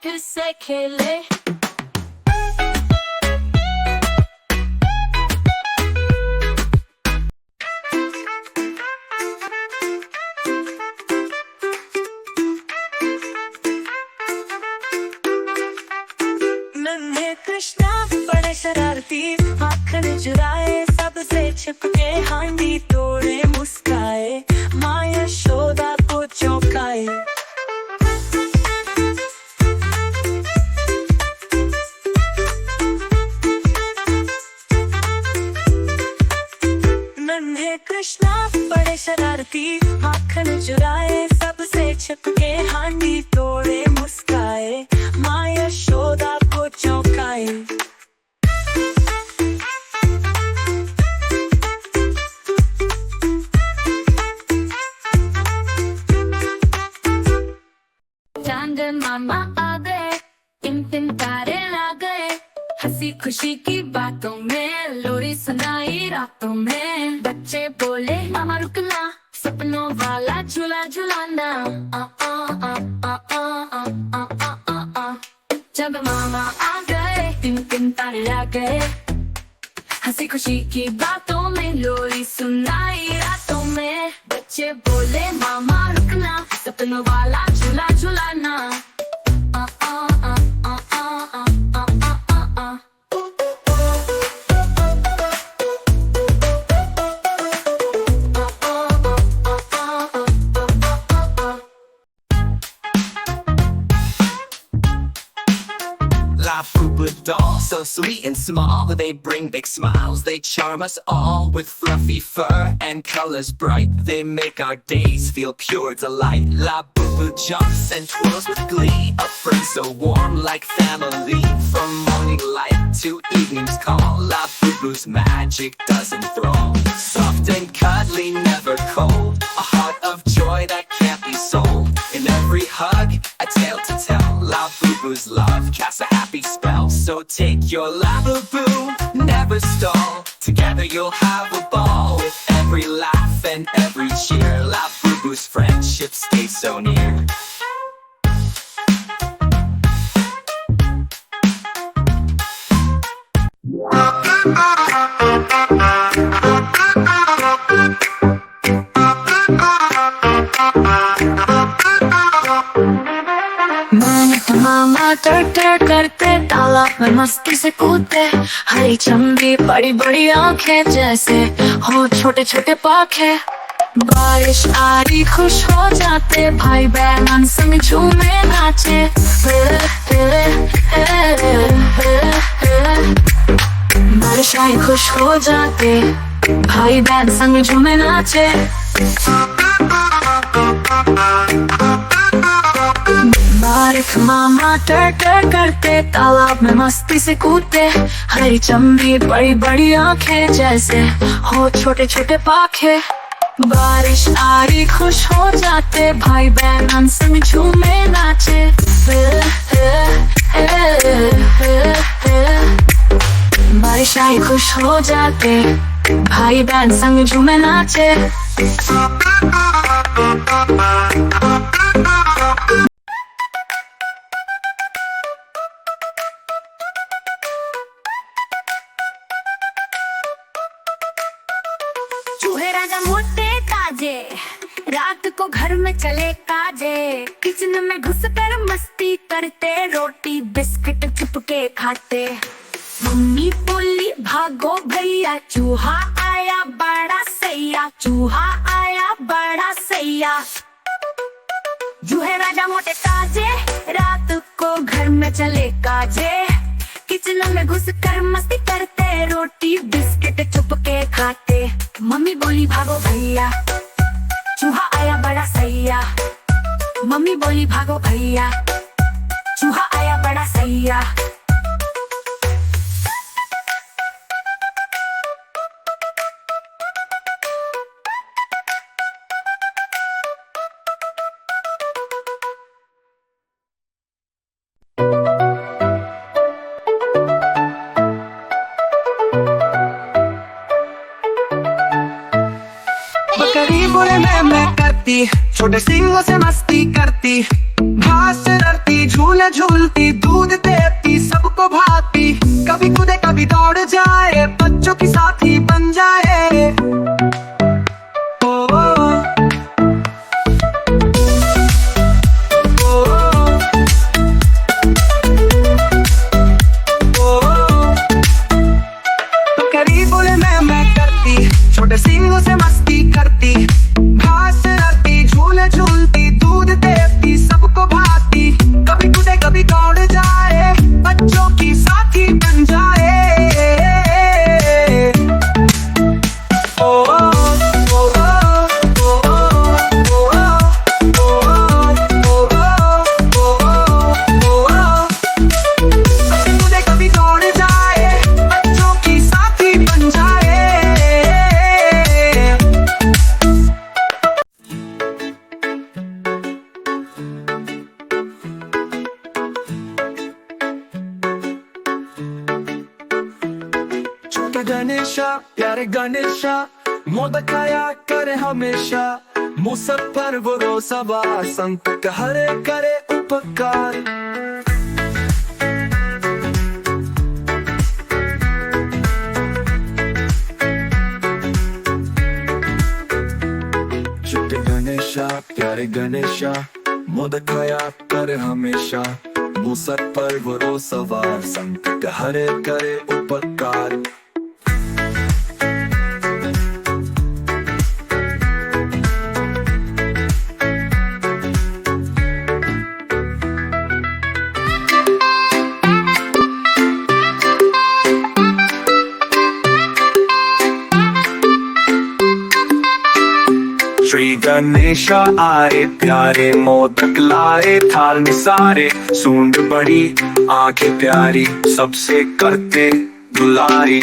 फिर से खेले। नन्हे कृष्णा बड़े शरारती, आँखें चुराए सबसे छिपके, हांडी तोड़े मुस्काए, माँ यशोदा को चौंकाए। नन्हे कृष्णा बड़े शरारती, आँखें चुराए सबसे छिपके, हांडी तोड़े मुस्काए, माँ यशोदा को चौंकाए। चांद मामा आ गए, टिम तारे ला गए, हंसी खुशी की बातों में लोरी सुनाई रातों में। बच्चे बोले मामा रुकना, सपनों वाला झूला झूलाना। आ आ आ आ आ आ आ आ आ आ। जब मामा आ गए, टिम तारे ला गए, हंसी खुशी की बातों में लोरी सुनाई रातों में। बच्चे बोले मामा रुकना, सपनों वाला झूला झूलाना। आ आ आ आ आ आ आ आ आ आ। La Poopa doll, so sweet and small, they bring big smiles, they charm us all with fluffy fur and colors bright. They make our days feel pure delight. La Poopa jumps and twirls with glee, a friend so warm like family. From morning light to evening's call, La Poopa's magic does enthrall. Soft and cuddly, never cold, a heart of joy that can't be sold. In every hug, a tale to tell, La Poopa's love casts a happy spell. So take your Lababoo, never stall. Together you'll have a ball. With every laugh and every cheer, Lababoo's friendship stays so near. मामा टर करते, तालाब में मस्ती से कूदते, हरी चंबी बड़ी बड़ी आंखें जैसे हो छोटे छोटे पाखे। बारिश आ रही खुश हो जाते, भाई बहन संग झूमे नाचे। बारिश आई खुश हो जाते, भाई बहन संग झूमे नाचे। बारिश मामा टर करते, तालाब में मस्ती से कूदते, हरी चंबी बड़ी बड़ी आंखें जैसे हो छोटे छोटे पाखे। बारिश आ रही खुश हो जाते, भाई बहन संग झूमे नाचे। बारिश आई खुश हो जाते, भाई बहन संग झूमे नाचे। चूहे राजा मोटे ताजे, रात को घर में चले काजे। किचन में घुसकर मस्ती करते, रोटी बिस्किट चुपके खाते। मम्मी बोली भागो भैया, चूहा आया बड़ा सैया, चूहा आया बड़ा सैया। चूहे राजा मोटे ताजे, रात को घर में चले काजे। किचन में घुसकर मस्ती करते, रोटी बिस्किट चुपके खाते। मम्मी बोली भागो भैया, चूहा आया बड़ा सैया। मम्मी बोली भागो भैया, चूहा आया बड़ा सैया। बकरी बोले मैं करता करती, छोटे सिंगों से मस्ती करती, घास चरती, झूले झूलती, दूध देती, सबको भाती, कभी कूदे कभी दौड़ जाए, बच्चों की साथी बन जाए। ओ, ओ, ओ, तो करीब बोले मैं करती, छोटे सिंगों से मस्ती करती, घास चरती, झूले झूलती, दूध देती, सबको भाती, कभी कूदे कभी दौड़ जाए, बच्चों की साथी बन जाए। ओ, ओ, ओ, ओ, ओ, ओ, कभी कूदे कभी दौड़ जाए, बच्चों की साथी बन जाए। छोटे गणेशा प्यारे गणेशा, मोदक खाया करे हमेशा, मुसक पर भरोसा बा, संकट हरे करे उपकार। छोटे गणेशा प्यारे गणेशा, मोदक खाया करे हमेशा, मुसक पर भरोसा बा, संकट हरे करे उपकार। श्री गणेशा आए प्यारे, मोदक लाए थाल में सारे, सूंड बड़ी आंखें प्यारी, सबसे करते दुलारी।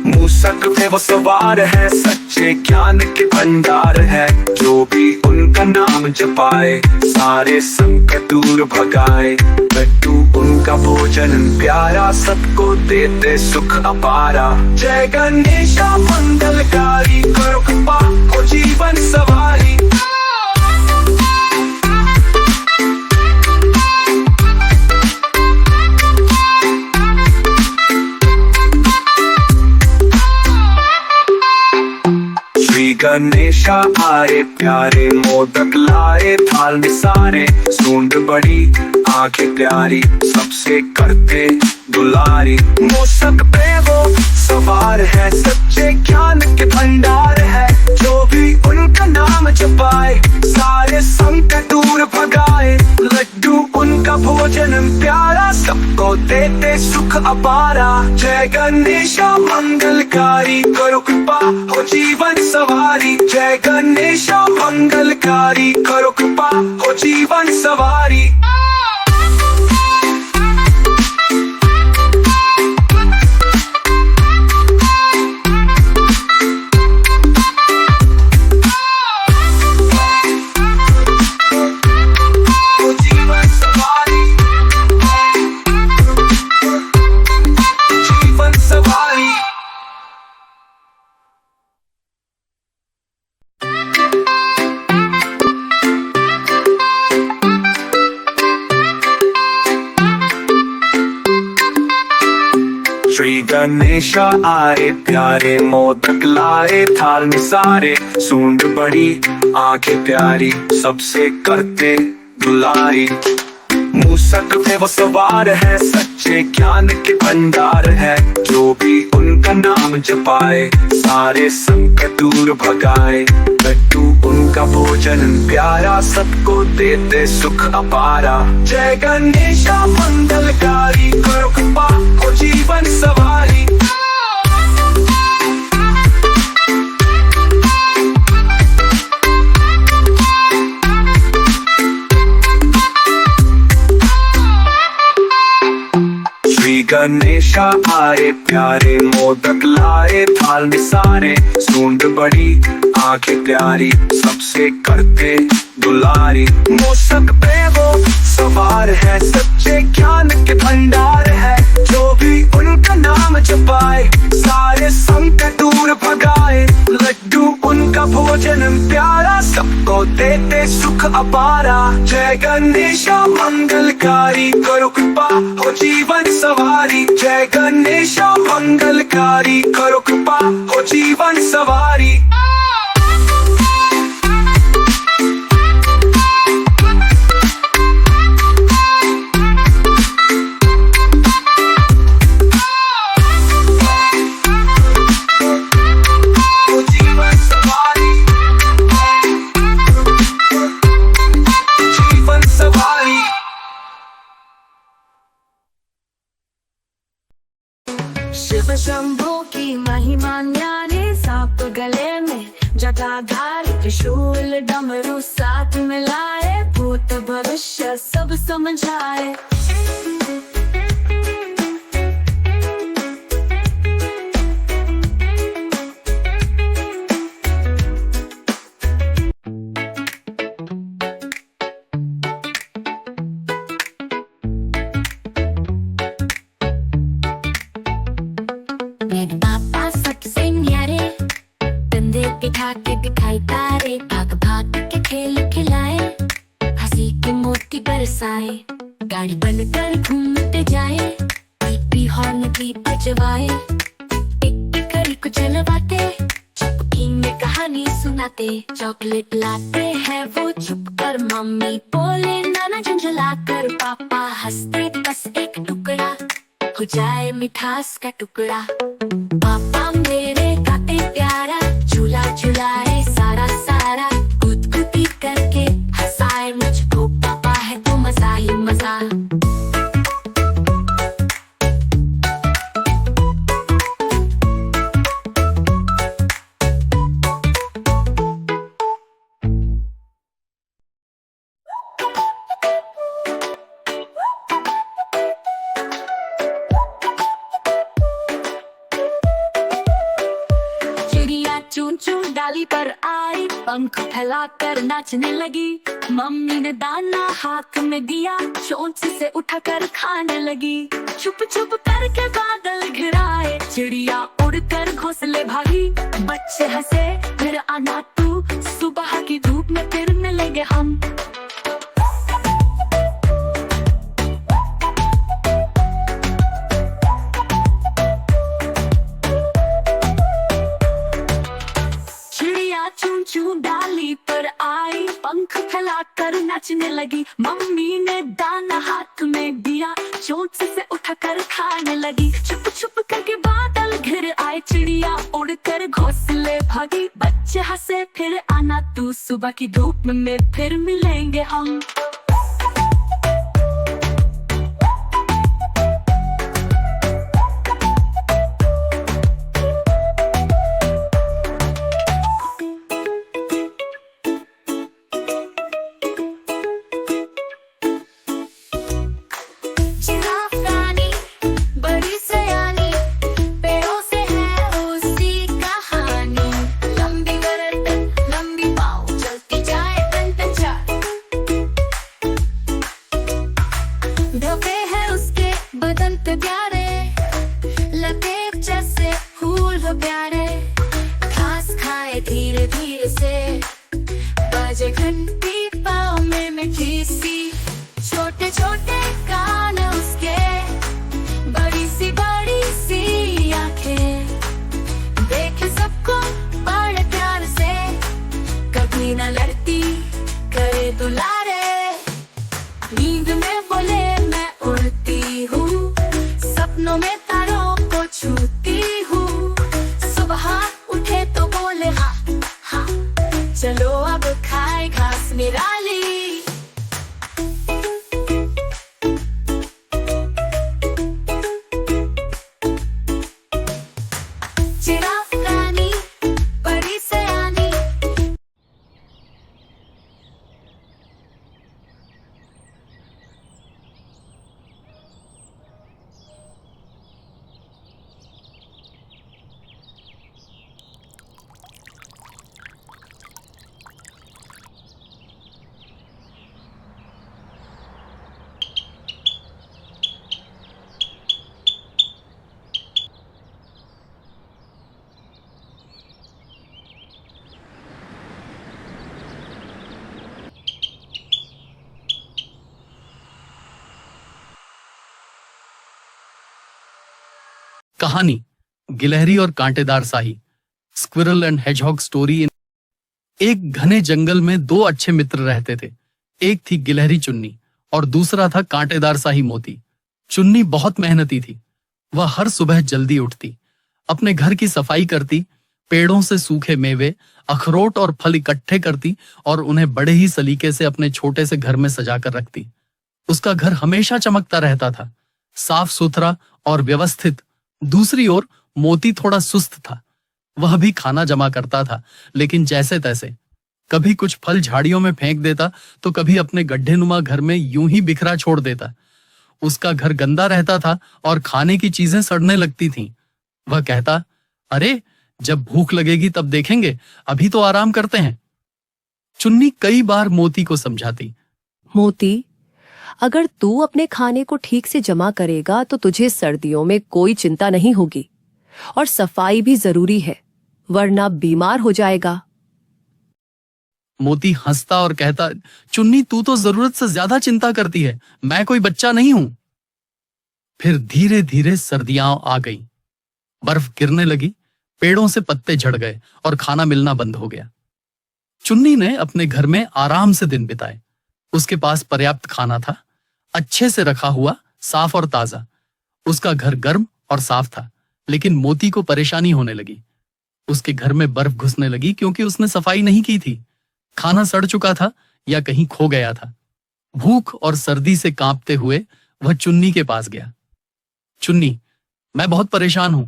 मूसक पे वो सवार है, सच्चे ज्ञान के भंडार है, जो भी उनका नाम जपाए, सारे संकट दूर भगाए। लड्डू उनका भोजन प्यारा, सबको देते सुख अपारा। जय गणेशा मंगलकारी, करो कृपा हो जीवन सवारी। गणेशा आए प्यारे, मोदक लाए थाल में सारे, सूंड बड़ी आंखें प्यारी, सबसे करते दुलारी। मूसक पे वो सवार है, सच्चे ज्ञान के भंडार है, जो भी उनका नाम जपाए, सारे संकट दूर भगाए। लड्डू उनका भोजन प्यारा, सबको देते सुख अपारा। जय गणेशा मंगलकारी, करो कृपा हो जीवन सवारी। जय गणेशा मंगलकारी, करो कृपा हो जीवन सवारी। श्री गणेशा आए प्यारे, मोदक लाए थाल में सारे, सूंड बड़ी आंखें प्यारी, सबसे करते दुलारी। मूसक पे वो सवार है, सच्चे ज्ञान के भंडार है, जो भी उनका नाम जपाए, सारे संकट दूर भगाए। लड्डू उनका भोजन प्यारा, सबको देते सुख अपारा। जय गणेशा मंगलकारी, करो कृपा हो जीवन सवारी। गणेशा आए प्यारे, मोदक लाए थाल में सारे, सूंड बड़ी आंखें प्यारी, सबसे करते दुलारी। मूसक पे वो सवार है, सच्चे ज्ञान के भंडार है, जो भी उनका नाम जपाए, सारे संकट दूर भगाए। लड्डू उनका भोजन प्यारा, सबको अपारा। जय गणेश मंगलकारी करो कृपा हो जीवन सवारी। जय गणेश मंगलकारी करो कृपा हो जीवन सवारी। शिव शंभू की महिमा न्यारी, सांप गले में जटाधार, त्रिशूल डमरू साथ मिलाए, भूत भविष्य सब समझाए। मेरे पापा सबसे न्यारे, कंधे पे ठाके दिखाई तारे, भाग भाग के खेल खिलाए, हंसी की मोती बरसाए, गाड़ी बनकर घूमते जाए, पीपी हॉर्न भी बजवाए, टिक टिक घड़ी को चलवाते, चुपकी में कहानी सुनाते, चॉकलेट लाते हैं वो छुप कर, मम्मी बोले नाना झंझला कर, पापा हंसते बस एक टुकड़ा हो जाए मिठास का टुकड़ा। पापा मेरे काटे प्यारा, झूला झुलाए सारा सारा, गुदगुदी करके हंसाए मुझको, पापा है तो मजा ही मजा। चूं चूं डाली पर आई, पंख फैलाकर नाचने लगी, मम्मी ने दाना हाथ में दिया, चोंच से उठाकर खाने लगी, छुप छुप करके बादल घिराए, चिड़िया उड़कर घोंसले भागी, बच्चे हंसे फिर आना तू, सुबह की धूप में फिरने लगे हम। चूं चूं डाली पर आई, पंख फैलाकर नाचने लगी, मम्मी ने दाना हाथ में दिया, चोंच से उठाकर खाने लगी, छुप छुप करके बादल घिर आए, चिड़िया उड़कर घोंसले भागी, बच्चे हंसे फिर आना तू, सुबह की धूप में फिर मिलेंगे हम। धब्बे हैं उसके बदन पे प्यारे, लपेट जैसे फूल हो प्यारे, घास खाए धीरे धीरे से, बजे घंटी पाँव में मिठी सी, छोटे छोटे कान उसके, बड़ी सी आंखें, देखे सबको बड़े प्यार से, कभी न लड़ती करे दुलारे, नींद में बोले मैं उड़ती हूँ, सपनों में तारों को छूती हूँ, सुबह उठे तो बोले हाँ हाँ, चलो अब खाए घास निराली। जिराफ रानी बड़ी सयानी। कहानी गिलहरी और कांटेदार साही, स्क्विरल एंड हेजहॉग स्टोरी। एक घने जंगल में दो अच्छे मित्र रहते थे। एक थी गिलहरी चुन्नी और दूसरा था कांटेदार साही मोती। चुन्नी बहुत मेहनती थी। वह हर सुबह जल्दी उठती, अपने घर की सफाई करती, पेड़ों से सूखे मेवे, अखरोट और फल इकट्ठे करती और उन्हें बड़े ही सलीके से अपने छोटे से घर में सजाकर रखती। उसका घर हमेशा चमकता रहता था, साफ सुथरा और व्यवस्थित। दूसरी ओर मोती थोड़ा सुस्त था। वह भी खाना जमा करता था, लेकिन जैसे तैसे। कभी कुछ फल झाड़ियों में फेंक देता तो कभी अपने गड्ढेनुमा घर में यूं ही बिखरा छोड़ देता। उसका घर गंदा रहता था और खाने की चीजें सड़ने लगती थीं। वह कहता, अरे जब भूख लगेगी तब देखेंगे, अभी तो आराम करते हैं। चुन्नी कई बार मोती को समझाती, मोती, अगर तू अपने खाने को ठीक से जमा करेगा तो तुझे सर्दियों में कोई चिंता नहीं होगी, और सफाई भी जरूरी है, वरना बीमार हो जाएगा। मोती हंसता और कहता, चुन्नी तू तो जरूरत से ज्यादा चिंता करती है, मैं कोई बच्चा नहीं हूं। फिर धीरे धीरे सर्दियां आ गईं। बर्फ गिरने लगी, पेड़ों से पत्ते झड़ गए और खाना मिलना बंद हो गया। चुन्नी ने अपने घर में आराम से दिन बिताए। उसके पास पर्याप्त खाना था, अच्छे से रखा हुआ, साफ और ताजा। उसका घर गर्म और साफ था, लेकिन मोती को परेशानी होने लगी। उसके घर में बर्फ घुसने लगी क्योंकि उसने सफाई नहीं की थी। खाना सड़ चुका था या कहीं खो गया था। भूख और सर्दी से कांपते हुए वह चुन्नी के पास गया। चुन्नी, मैं बहुत परेशान हूं,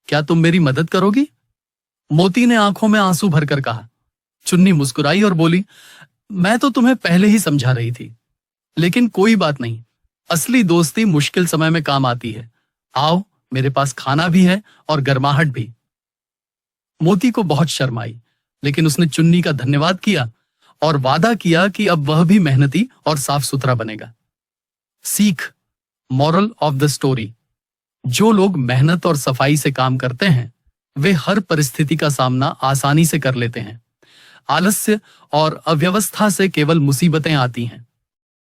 क्या तुम मेरी मदद करोगी? मोती ने आंखों में आंसू भरकर कहा। चुन्नी मुस्कुराई और बोली, मैं तो तुम्हें पहले ही समझा रही थी, लेकिन कोई बात नहीं, असली दोस्ती मुश्किल समय में काम आती है। आओ, मेरे पास खाना भी है और गर्माहट भी। मोती को बहुत शर्म आई, लेकिन उसने चुन्नी का धन्यवाद किया और वादा किया कि अब वह भी मेहनती और साफ सुथरा बनेगा। सीख, मॉरल ऑफ द स्टोरी, जो लोग मेहनत और सफाई से काम करते हैं वे हर परिस्थिति का सामना आसानी से कर लेते हैं। आलस्य और अव्यवस्था से केवल मुसीबतें आती हैं।